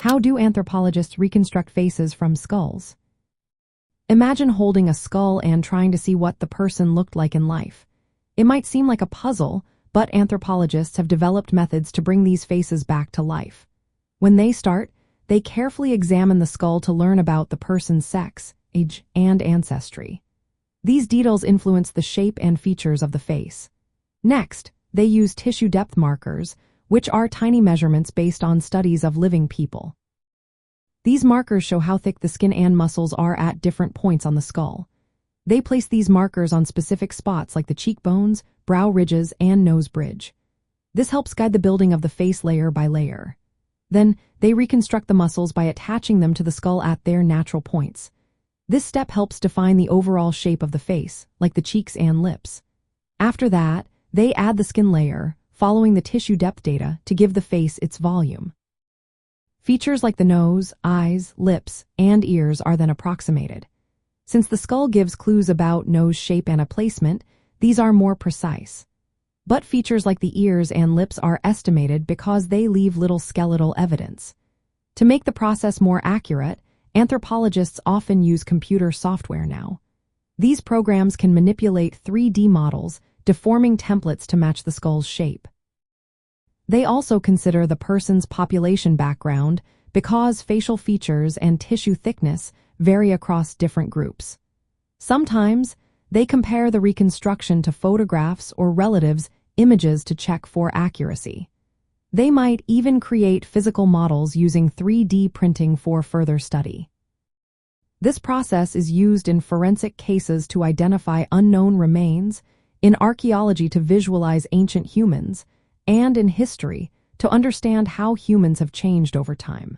How do anthropologists reconstruct faces from skulls? Imagine holding a skull and trying to see what the person looked like in life. It might seem like a puzzle, but anthropologists have developed methods to bring these faces back to life. When they start, they carefully examine the skull to learn about the person's sex, age, and ancestry. These details influence the shape and features of the face. Next, they use tissue depth markers, which are tiny measurements based on studies of living people. These markers show how thick the skin and muscles are at different points on the skull. They place these markers on specific spots like the cheekbones, brow ridges, and nose bridge. This helps guide the building of the face layer by layer. Then, they reconstruct the muscles by attaching them to the skull at their natural points. This step helps define the overall shape of the face, like the cheeks and lips. After that, they add the skin layer, following the tissue depth data to give the face its volume. Features like the nose, eyes, lips, and ears are then approximated. Since the skull gives clues about nose shape and a placement, these are more precise. But features like the ears and lips are estimated because they leave little skeletal evidence. To make the process more accurate, anthropologists often use computer software now. These programs can manipulate 3D models, deforming templates to match the skull's shape. They also consider the person's population background because facial features and tissue thickness vary across different groups. Sometimes, they compare the reconstruction to photographs or relatives' images to check for accuracy. They might even create physical models using 3D printing for further study. This process is used in forensic cases to identify unknown remains, in archaeology to visualize ancient humans, and in history to understand how humans have changed over time.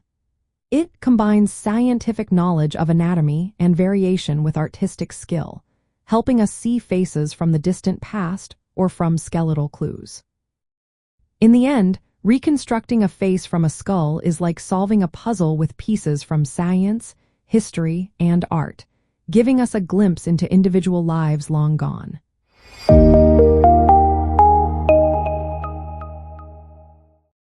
It combines scientific knowledge of anatomy and variation with artistic skill, helping us see faces from the distant past or from skeletal clues. In the end, reconstructing a face from a skull is like solving a puzzle with pieces from science, history, and art, giving us a glimpse into individual lives long gone.